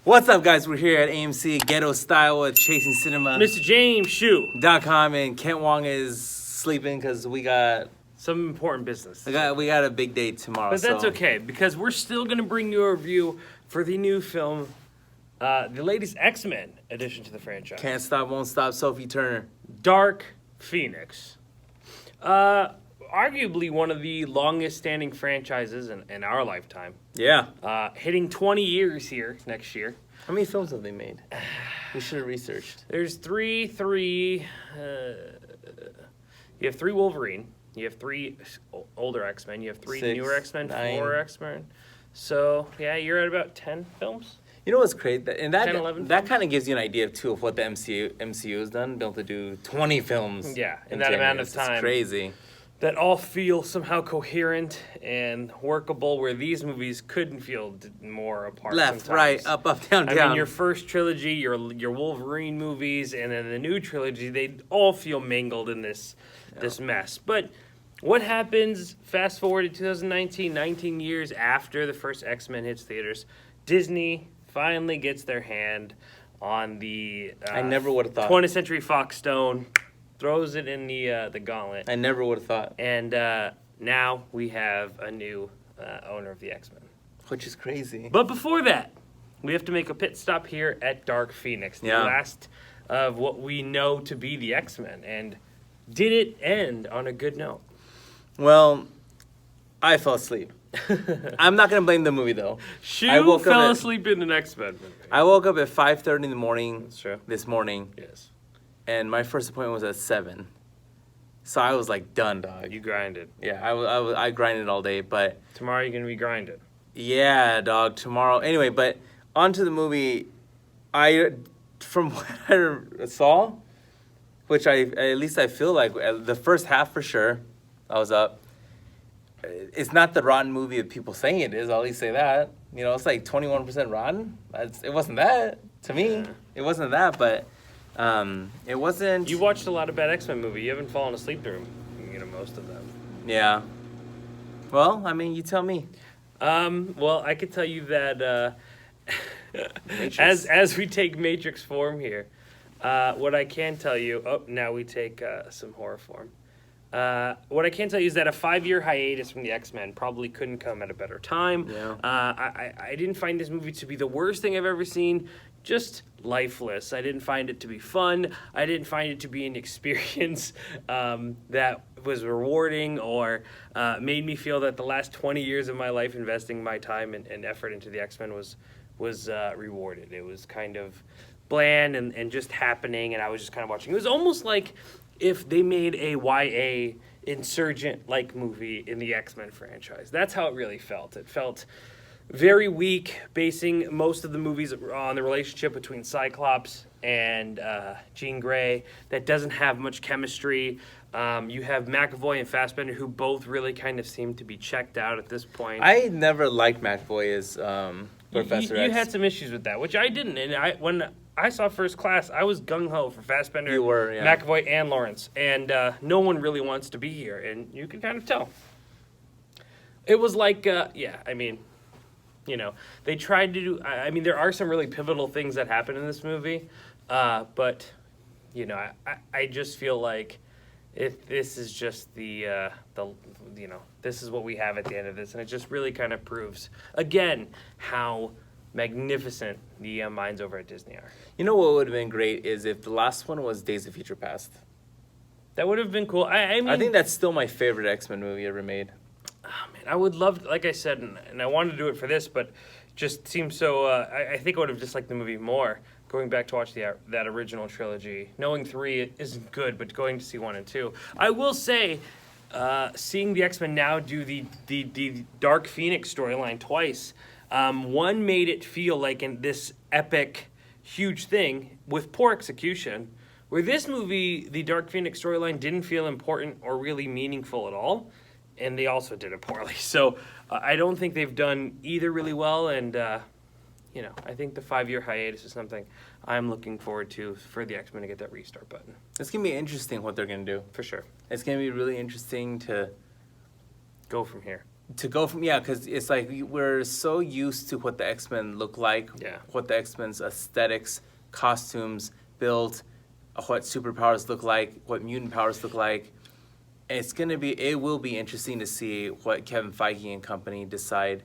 What's up, guys? We're here at AMC Ghetto Style with Chasing Cinema. Mr. James Hsu.com, and Kent Wong is sleeping because we got some important business. We got a big day tomorrow. But that's okay, because we're still going to bring you a review for the new film, the latest X-Men addition to the franchise. Can't Stop, Won't Stop, Sophie Turner. Dark Phoenix. Arguably one of the longest-standing franchises in our lifetime. Yeah. Hitting 20 years here next year. How many films have they made? We should have researched. There's three. You have 3 Wolverine. You have 3 older X-Men. You have 3 newer X-Men, 9. 4 X-Men. So, yeah, you're at about 10 films. You know what's crazy? And 10, 11 that kind of gives you an idea, too, of what the MCU has done. Been able to do 20 films. Yeah, in that amount of time. It's crazy. That all feel somehow coherent and workable, where these movies couldn't feel more apart. Left, sometimes. right, up, down, down. I mean, your first trilogy, your Wolverine movies, and then the new trilogy, they all feel mangled in this mess. But what happens, fast forward to 2019, 19 years after the first X-Men hits theaters, Disney finally gets their hand on the I never would have thought 20th Century Fox stone, throws it in the gauntlet. I never would have thought. And now we have a new owner of the X-Men. Which is crazy. But before that, we have to make a pit stop here at Dark Phoenix, the last of what we know to be the X-Men. And did it end on a good note? Well, I fell asleep. I'm not going to blame the movie, though. Hsu fell asleep in an X-Men movie. I woke up at 5:30 in the morning. That's true. This morning. Yes. And my first appointment was at 7. So I was like done, dog. You grinded. Yeah, I grinded all day, but tomorrow you're going to be grinded. Yeah, dog, tomorrow. Anyway, but onto the movie. From what I saw, which at least I feel like the first half for sure, I was up. It's not the rotten movie that people say it is. I'll at least say that. You know, it's like 21% rotten. It wasn't that to me. Yeah. It wasn't that, but it wasn't. You watched a lot of bad X-Men movie. You haven't fallen asleep during, most of them. Yeah. Well, I mean, you tell me. Well, I could tell you that as we take Matrix form here, what I can tell you. Oh, now we take some horror form. What I can tell you is that a 5-year hiatus from the X-Men probably couldn't come at a better time. Yeah. I didn't find this movie to be the worst thing I've ever seen. Just lifeless. I didn't find it to be fun. I didn't find it to be an experience that was rewarding or made me feel that the last 20 years of my life investing my time and effort into the X-Men was rewarded. It was kind of bland and just happening, and I was just kind of watching. It was almost like if they made a YA insurgent-like movie in the X-Men franchise. That's how it really felt. It felt very weak, basing most of the movies on the relationship between Cyclops and Jean Grey that doesn't have much chemistry. You have McAvoy and Fassbender, who both really kind of seem to be checked out at this point. I never liked McAvoy as Professor X. You had some issues with that, which I didn't. And when I saw First Class, I was gung-ho for Fassbender, you were, yeah. McAvoy, and Lawrence. And no one really wants to be here, and you can kind of tell. It was like, they tried to do... I mean, there are some really pivotal things that happen in this movie, but, I just feel like this is just this is what we have at the end of this, and it just really kind of proves, again, how magnificent the minds over at Disney are. You know what would have been great is if the last one was Days of Future Past. That would have been cool. I mean, I think that's still my favorite X-Men movie ever made. Oh, man, I would love, like I said, and I wanted to do it for this, but just seems so. I think I would have disliked the movie more going back to watch that original trilogy. Knowing 3 isn't good, but going to see 1 and 2, I will say, seeing the X-Men now do the Dark Phoenix storyline twice. One made it feel like this epic, huge thing with poor execution, where this movie, the Dark Phoenix storyline, didn't feel important or really meaningful at all, and they also did it poorly. So I don't think they've done either really well, and I think the 5-year hiatus is something I'm looking forward to for the X-Men to get that restart button. It's going to be interesting what they're going to do. For sure. It's going to be really interesting to go from here. to go from because it's like we're so used to what the X-Men look like, what the X-Men's aesthetics, costumes, build, what superpowers look like, what mutant powers look like. It will be interesting to see what Kevin Feige and company decide.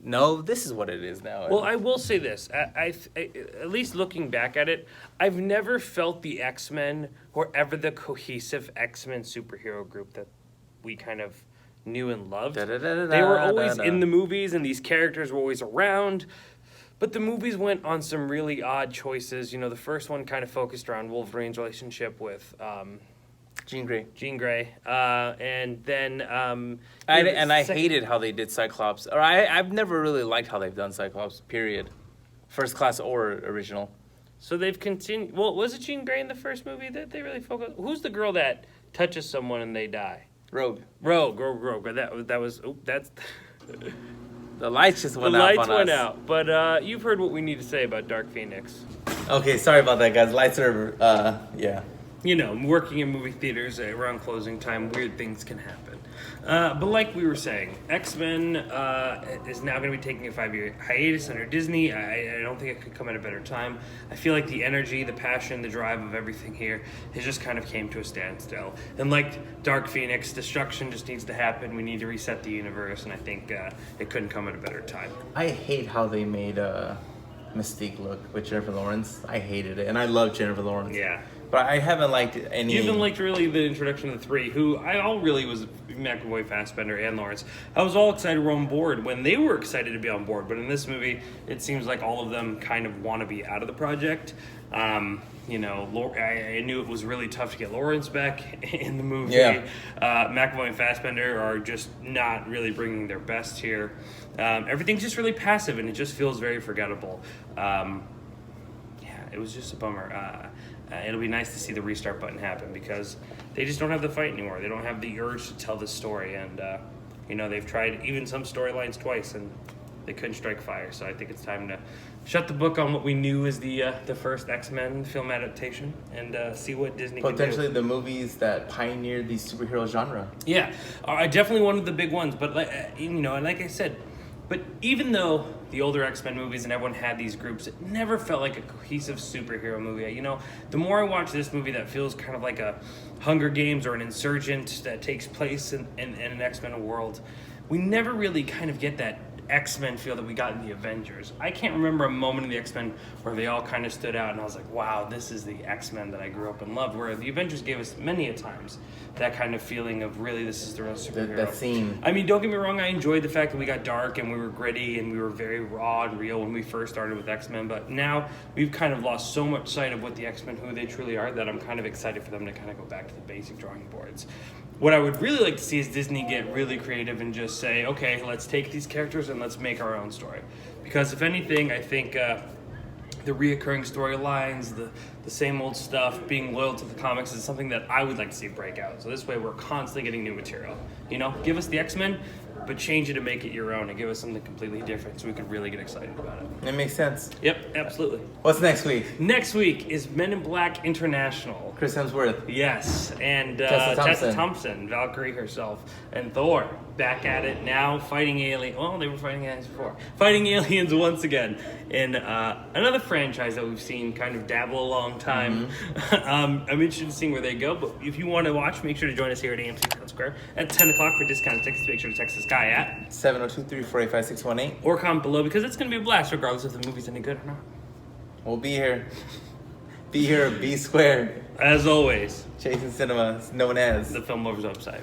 No, this is what it is now. Well, I will say this. I at least looking back at it, I've never felt the X-Men were ever the cohesive X-Men superhero group that we kind of knew and loved. They were always in the movies, and these characters were always around. But the movies went on some really odd choices. You know, the first one kind of focused around Wolverine's relationship with... Jean Grey. And then... I hated how they did Cyclops. Or I've never really liked how they've done Cyclops, period. First class or original. So they've continued... Well, was it Jean Grey in the first movie that they really focused... Who's the girl that touches someone and they die? Rogue. That was... Oh, that's... The lights just went out. The lights went out. But you've heard what we need to say about Dark Phoenix. Okay, sorry about that, guys. Lights are... yeah. You know, working in movie theaters around closing time, weird things can happen. But like we were saying, X-Men is now going to be taking a 5-year hiatus under Disney. I don't think it could come at a better time. I feel like the energy, the passion, the drive of everything here has just kind of came to a standstill. And like Dark Phoenix, destruction just needs to happen. We need to reset the universe, and I think it couldn't come at a better time. I hate how they made Mystique look with Jennifer Lawrence. I hated it, and I love Jennifer Lawrence. Yeah. But I haven't liked any... You haven't liked really the introduction of the three, who I all really was McAvoy, Fassbender, and Lawrence. I was all excited to be on board when they were excited to be on board, but in this movie, it seems like all of them kind of want to be out of the project. You know, I knew it was really tough to get Lawrence back in the movie. Yeah. McAvoy and Fassbender are just not really bringing their best here. Everything's just really passive, and it just feels very forgettable. It was just a bummer. It'll be nice to see the restart button happen because they just don't have the fight anymore. They don't have the urge to tell this story. And, you know, they've tried even some storylines twice and they couldn't strike fire. So I think it's time to shut the book on what we knew as the first X-Men film adaptation and see what Disney can do. Potentially the movies that pioneered the superhero genre. Yeah, I definitely one of the big ones. But, you know, and like I said, but even though the older X-Men movies and everyone had these groups, it never felt like a cohesive superhero movie. You know, the more I watch this movie that feels kind of like a Hunger Games or an Insurgent that takes place in an X-Men world, we never really kind of get that X-Men feel that we got in the Avengers. I can't remember a moment in the X-Men where they all kind of stood out and I was like, wow, this is the X-Men that I grew up and loved, where the Avengers gave us many a times that kind of feeling of really this is the real superhero. That scene. I mean, don't get me wrong, I enjoyed the fact that we got dark and we were gritty and we were very raw and real when we first started with X-Men, but now we've kind of lost so much sight of what the X-Men, who they truly are, that I'm kind of excited for them to kind of go back to the basic drawing boards. What I would really like to see is Disney get really creative and just say, okay, let's take these characters and let's make our own story. Because if anything, I think the reoccurring storylines, the same old stuff, being loyal to the comics is something that I would like to see break out. So this way we're constantly getting new material. You know, give us the X-Men, but change it and make it your own and give us something completely different so we could really get excited about it. It makes sense. Yep, absolutely. What's next week? Next week is Men in Black International. Chris Hemsworth. Yes, and Tessa Thompson, Valkyrie herself, and Thor back at it now, fighting aliens. Well, they were fighting aliens before. Fighting aliens once again in another franchise that we've seen kind of dabble a long time. Mm-hmm. I'm interested in seeing where they go, but if you want to watch, make sure to join us here at AMC Town Square at 10 o'clock for discounted tickets. Make sure to text this guy at 702-345-618 or comment below because it's going to be a blast regardless if the movie's any good or not. We'll be here. Be here, be square. As always, Chasing Cinema, known as the Film Lovers Upside.